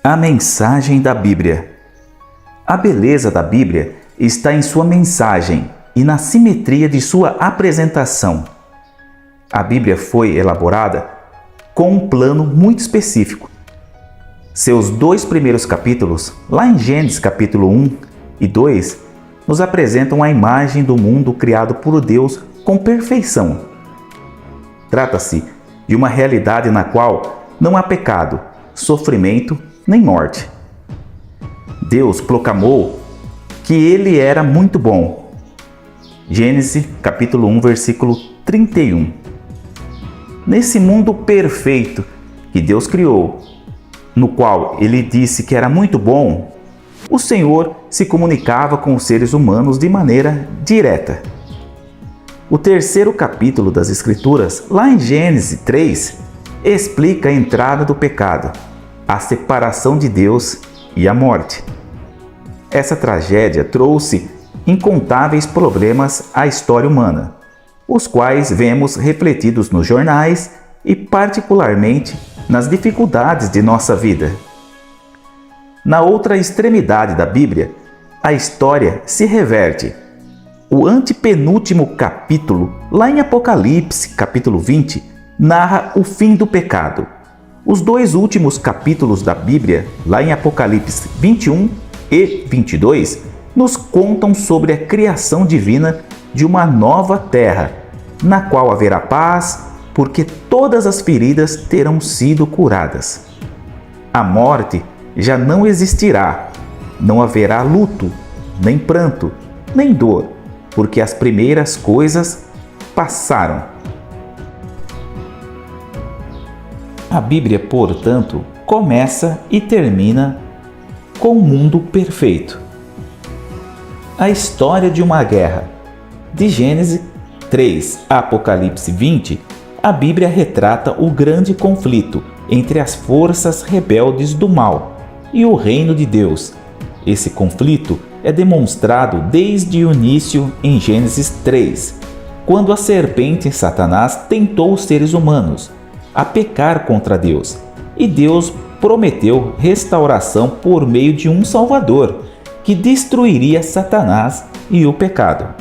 A mensagem da Bíblia. A beleza da Bíblia está em sua mensagem e na simetria de sua apresentação. A Bíblia foi elaborada com um plano muito específico. Seus 2 primeiros capítulos, lá em Gênesis capítulo 1 e 2, nos apresentam a imagem do mundo criado por Deus com perfeição. Trata-se de uma realidade na qual não há pecado, sofrimento nem morte. Deus proclamou que Ele era muito bom. Gênesis capítulo 1, versículo 31. Nesse mundo perfeito que Deus criou, no qual Ele disse que era muito bom, o Senhor se comunicava com os seres humanos de maneira direta. O 3º capítulo das Escrituras, lá em Gênesis 3, explica a entrada do pecado, a separação de Deus e a morte. Essa tragédia trouxe incontáveis problemas à história humana, os quais vemos refletidos nos jornais e particularmente nas dificuldades de nossa vida. Na outra extremidade da Bíblia, a história se reverte. O antepenúltimo capítulo, lá em Apocalipse, capítulo 20, narra o fim do pecado. Os 2 últimos capítulos da Bíblia, lá em Apocalipse 21 e 22, nos contam sobre a criação divina de uma nova terra, na qual haverá paz, porque todas as feridas terão sido curadas. A morte já não existirá, não haverá luto, nem pranto, nem dor, porque as primeiras coisas passaram. A Bíblia, portanto, começa e termina com um mundo perfeito. A história de uma guerra. De Gênesis 3 a Apocalipse 20, a Bíblia retrata o grande conflito entre as forças rebeldes do mal e o reino de Deus. Esse conflito é demonstrado desde o início em Gênesis 3, quando a serpente Satanás tentou os seres humanos a pecar contra Deus, e Deus prometeu restauração por meio de um Salvador, que destruiria Satanás e o pecado.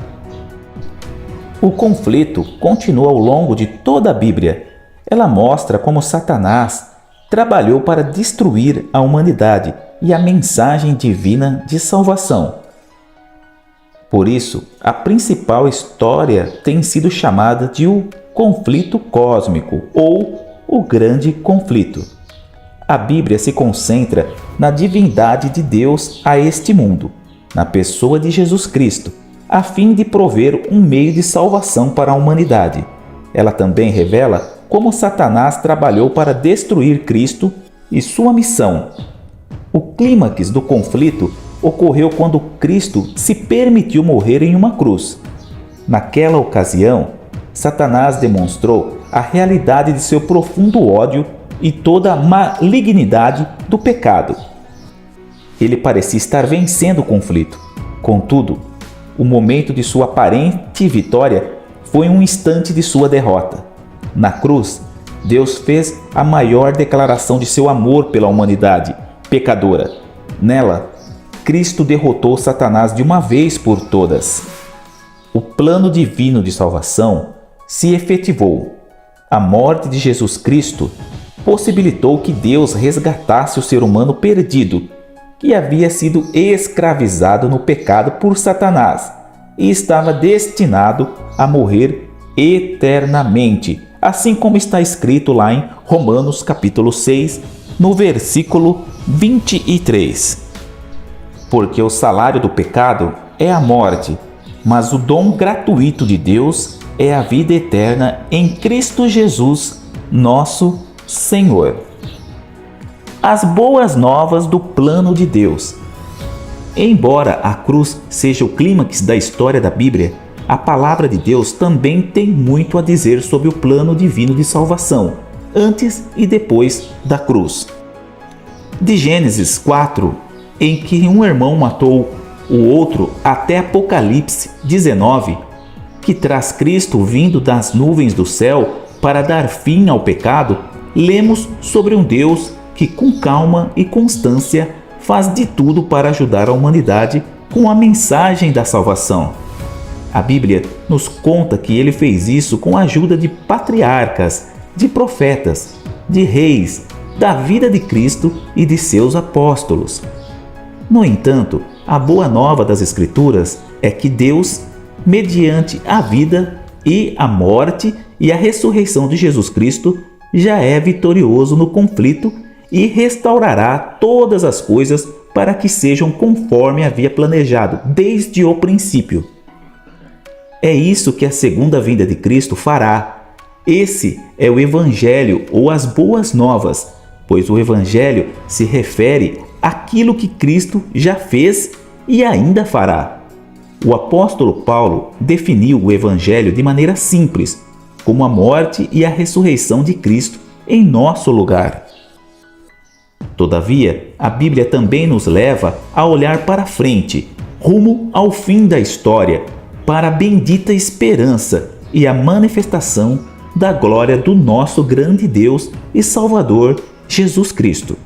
O conflito continua ao longo de toda a Bíblia. Ela mostra como Satanás trabalhou para destruir a humanidade e a mensagem divina de salvação. Por isso, a principal história tem sido chamada de o conflito cósmico ou o grande conflito. A Bíblia se concentra na divindade de Deus a este mundo, na pessoa de Jesus Cristo, a fim de prover um meio de salvação para a humanidade. Ela também revela como Satanás trabalhou para destruir Cristo e sua missão. O clímax do conflito ocorreu quando Cristo se permitiu morrer em uma cruz. Naquela ocasião, Satanás demonstrou a realidade de seu profundo ódio e toda a malignidade do pecado. Ele parecia estar vencendo o conflito. Contudo, o momento de sua aparente vitória foi um instante de sua derrota. Na cruz, Deus fez a maior declaração de seu amor pela humanidade pecadora. Nela, Cristo derrotou Satanás de uma vez por todas. O plano divino de salvação se efetivou. A morte de Jesus Cristo possibilitou que Deus resgatasse o ser humano perdido, que havia sido escravizado no pecado por Satanás e estava destinado a morrer eternamente, assim como está escrito lá em Romanos capítulo 6, no versículo 23. Porque o salário do pecado é a morte, mas o dom gratuito de Deus é a vida eterna em Cristo Jesus, nosso Senhor. As boas novas do plano de Deus. Embora a cruz seja o clímax da história da Bíblia, a palavra de Deus também tem muito a dizer sobre o plano divino de salvação, antes e depois da cruz. De Gênesis 4, em que um irmão matou o outro, até Apocalipse 19, que traz Cristo vindo das nuvens do céu para dar fim ao pecado, lemos sobre um Deus que com calma e constância faz de tudo para ajudar a humanidade com a mensagem da salvação. A Bíblia nos conta que ele fez isso com a ajuda de patriarcas, de profetas, de reis, da vida de Cristo e de seus apóstolos. No entanto, a boa nova das Escrituras é que Deus, mediante a vida e a morte e a ressurreição de Jesus Cristo, já é vitorioso no conflito e restaurará todas as coisas para que sejam conforme havia planejado desde o princípio. É isso que a segunda vinda de Cristo fará. Esse é o Evangelho ou as boas novas, pois o Evangelho se refere àquilo que Cristo já fez e ainda fará. O apóstolo Paulo definiu o Evangelho de maneira simples, como a morte e a ressurreição de Cristo em nosso lugar. Todavia, a Bíblia também nos leva a olhar para frente, rumo ao fim da história, para a bendita esperança e a manifestação da glória do nosso grande Deus e Salvador, Jesus Cristo.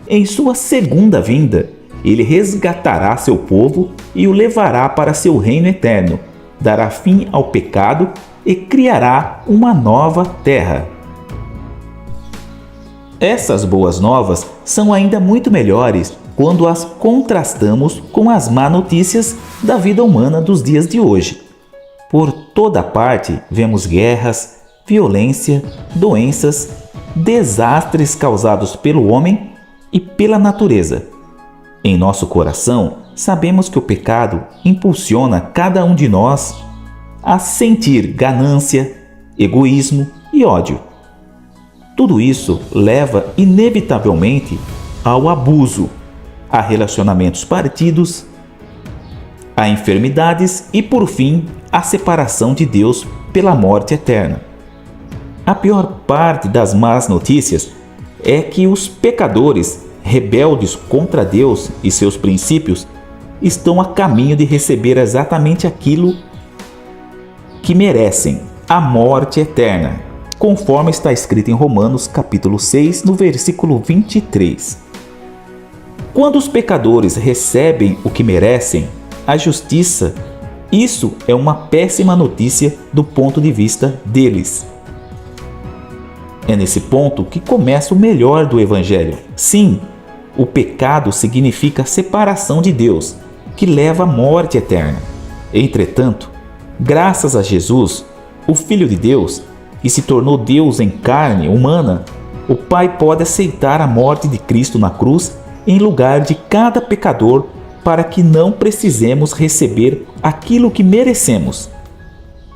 Em sua segunda vinda, ele resgatará seu povo e o levará para seu reino eterno, dará fim ao pecado e criará uma nova terra. Essas boas novas são ainda muito melhores quando as contrastamos com as má notícias da vida humana dos dias de hoje. Por toda parte vemos guerras, violência, doenças, desastres causados pelo homem e pela natureza. Em nosso coração, sabemos que o pecado impulsiona cada um de nós a sentir ganância, egoísmo e ódio. Tudo isso leva inevitavelmente ao abuso, a relacionamentos partidos, a enfermidades e, por fim, a separação de Deus pela morte eterna. A pior parte das más notícias é que os pecadores, rebeldes contra Deus e seus princípios, estão a caminho de receber exatamente aquilo que merecem, a morte eterna, conforme está escrito em Romanos capítulo 6, no versículo 23. Quando os pecadores recebem o que merecem, a justiça, isso é uma péssima notícia do ponto de vista deles. É nesse ponto que começa o melhor do Evangelho. Sim, o pecado significa separação de Deus, que leva à morte eterna. Entretanto, graças a Jesus, o Filho de Deus, que se tornou Deus em carne humana, o Pai pode aceitar a morte de Cristo na cruz em lugar de cada pecador para que não precisemos receber aquilo que merecemos.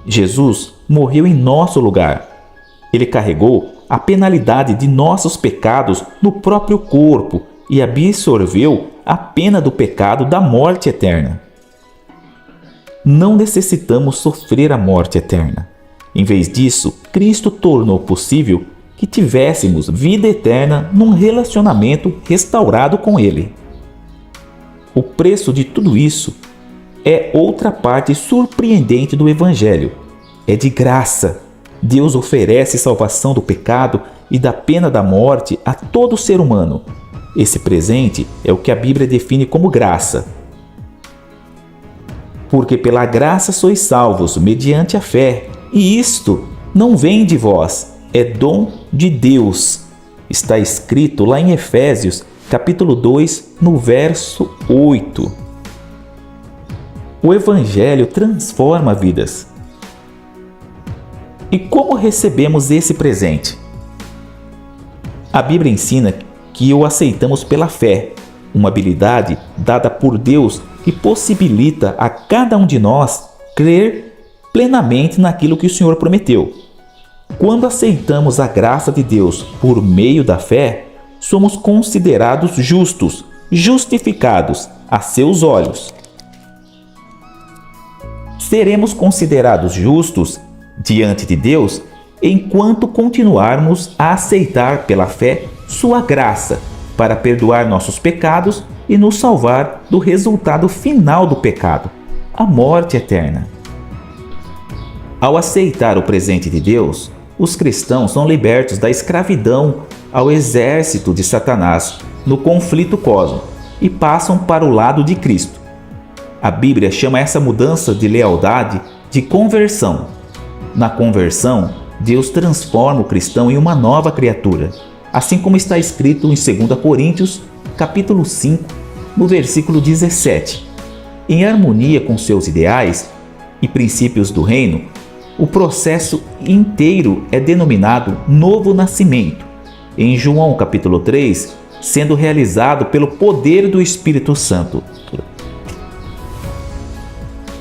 Jesus morreu em nosso lugar. Ele carregou a penalidade de nossos pecados no próprio corpo e absorveu a pena do pecado da morte eterna. Não necessitamos sofrer a morte eterna. Em vez disso, Cristo tornou possível que tivéssemos vida eterna num relacionamento restaurado com Ele. O preço de tudo isso é outra parte surpreendente do Evangelho. É de graça. Deus oferece salvação do pecado e da pena da morte a todo ser humano. Esse presente é o que a Bíblia define como graça. Porque pela graça sois salvos mediante a fé, e isto não vem de vós, é dom de Deus. Está escrito lá em Efésios, capítulo 2, no verso 8. O Evangelho transforma vidas. E como recebemos esse presente? A Bíblia ensina que o aceitamos pela fé, uma habilidade dada por Deus que possibilita a cada um de nós crer plenamente naquilo que o Senhor prometeu. Quando aceitamos a graça de Deus por meio da fé, somos considerados justos, justificados a seus olhos. Seremos considerados justos diante de Deus enquanto continuarmos a aceitar pela fé sua graça para perdoar nossos pecados e nos salvar do resultado final do pecado, a morte eterna. Ao aceitar o presente de Deus, os cristãos são libertos da escravidão ao exército de Satanás no conflito cósmico e passam para o lado de Cristo. A Bíblia chama essa mudança de lealdade de conversão. Na conversão, Deus transforma o cristão em uma nova criatura, assim como está escrito em 2 Coríntios, capítulo 5, no versículo 17. Em harmonia com seus ideais e princípios do reino, o processo inteiro é denominado novo nascimento, em João capítulo 3, sendo realizado pelo poder do Espírito Santo.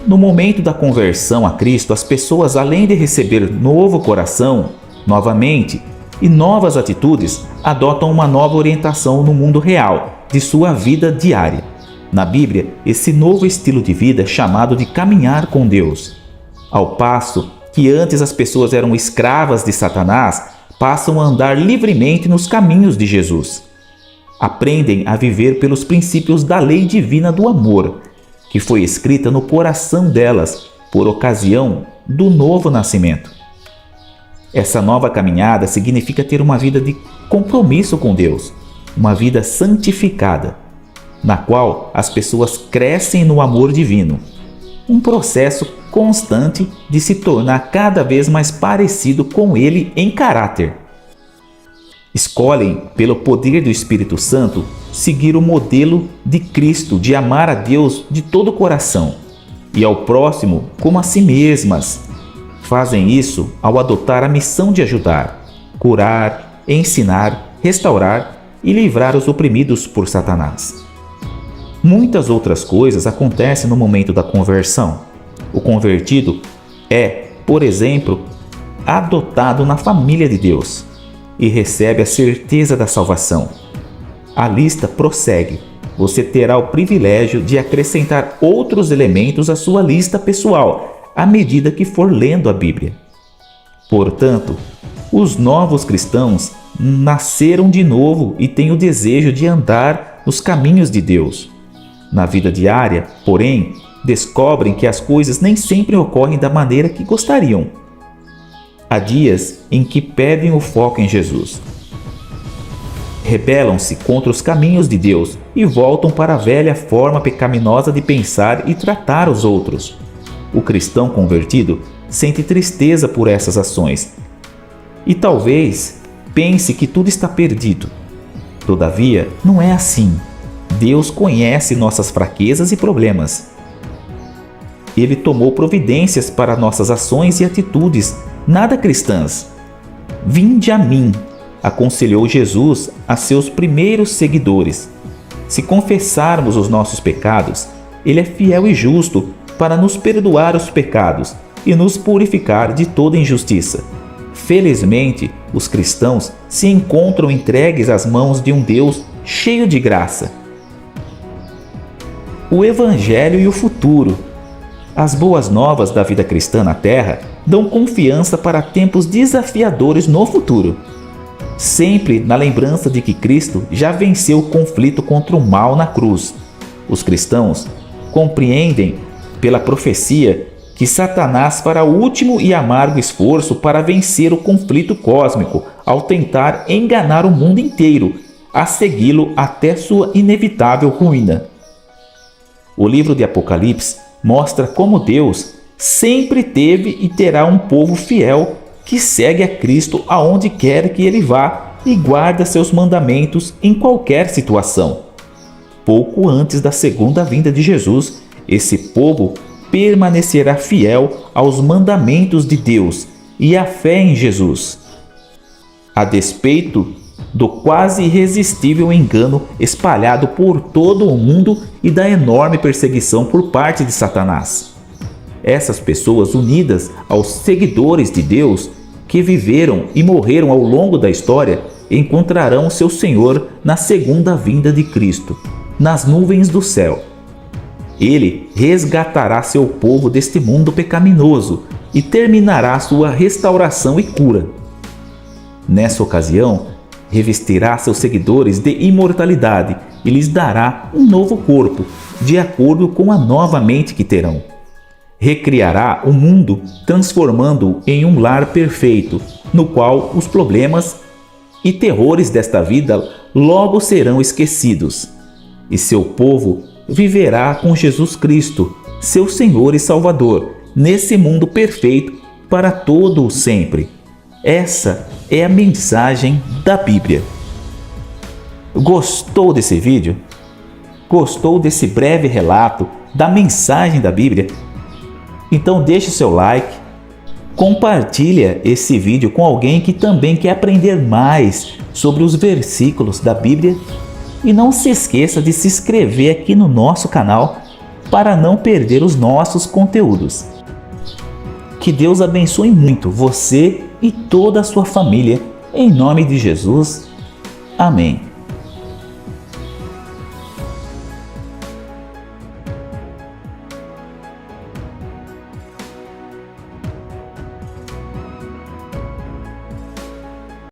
No momento da conversão a Cristo, as pessoas, além de receber novo coração, novamente, e novas atitudes, adotam uma nova orientação no mundo real de sua vida diária. Na Bíblia, esse novo estilo de vida é chamado de caminhar com Deus. Ao passo que antes as pessoas eram escravas de Satanás, passam a andar livremente nos caminhos de Jesus. Aprendem a viver pelos princípios da lei divina do amor, que foi escrita no coração delas por ocasião do novo nascimento. Essa nova caminhada significa ter uma vida de compromisso com Deus, uma vida santificada, na qual as pessoas crescem no amor divino, um processo constante de se tornar cada vez mais parecido com Ele em caráter. Escolhem, pelo poder do Espírito Santo, seguir o modelo de Cristo de amar a Deus de todo o coração e ao próximo como a si mesmas. Fazem isso ao adotar a missão de ajudar, curar, ensinar, restaurar e livrar os oprimidos por Satanás. Muitas outras coisas acontecem no momento da conversão. O convertido é, por exemplo, adotado na família de Deus e recebe a certeza da salvação. A lista prossegue. Você terá o privilégio de acrescentar outros elementos à sua lista pessoal à medida que for lendo a Bíblia. Portanto, os novos cristãos nasceram de novo e têm o desejo de andar nos caminhos de Deus. Na vida diária, porém, descobrem que as coisas nem sempre ocorrem da maneira que gostariam. Há dias em que perdem o foco em Jesus. Rebelam-se contra os caminhos de Deus e voltam para a velha forma pecaminosa de pensar e tratar os outros. O cristão convertido sente tristeza por essas ações e talvez pense que tudo está perdido. Todavia, não é assim. Deus conhece nossas fraquezas e problemas. Ele tomou providências para nossas ações e atitudes nada cristãs. Vinde a mim, aconselhou Jesus a seus primeiros seguidores. Se confessarmos os nossos pecados, Ele é fiel e justo para nos perdoar os pecados e nos purificar de toda injustiça. Felizmente, os cristãos se encontram entregues às mãos de um Deus cheio de graça. O Evangelho e o futuro. As boas novas da vida cristã na Terra dão confiança para tempos desafiadores no futuro. Sempre na lembrança de que Cristo já venceu o conflito contra o mal na cruz. Os cristãos compreendem, pela profecia, que Satanás fará o último e amargo esforço para vencer o conflito cósmico ao tentar enganar o mundo inteiro, a segui-lo até sua inevitável ruína. O livro de Apocalipse mostra como Deus sempre teve e terá um povo fiel que segue a Cristo aonde quer que ele vá e guarda seus mandamentos em qualquer situação. Pouco antes da segunda vinda de Jesus, esse povo permanecerá fiel aos mandamentos de Deus e à fé em Jesus, a despeito do quase irresistível engano espalhado por todo o mundo e da enorme perseguição por parte de Satanás. Essas pessoas unidas aos seguidores de Deus que viveram e morreram ao longo da história encontrarão seu Senhor na segunda vinda de Cristo, nas nuvens do céu. Ele resgatará seu povo deste mundo pecaminoso e terminará sua restauração e cura. Nessa ocasião, revestirá seus seguidores de imortalidade e lhes dará um novo corpo, de acordo com a nova mente que terão. Recriará o mundo, transformando-o em um lar perfeito, no qual os problemas e terrores desta vida logo serão esquecidos, e seu povo viverá com Jesus Cristo, seu Senhor e Salvador, nesse mundo perfeito para todo o sempre. Essa é a mensagem da Bíblia. Gostou desse vídeo? Gostou desse breve relato da mensagem da Bíblia? Então deixe seu like, compartilha esse vídeo com alguém que também quer aprender mais sobre os versículos da Bíblia e não se esqueça de se inscrever aqui no nosso canal para não perder os nossos conteúdos. Que Deus abençoe muito você e toda a sua família, em nome de Jesus. Amém.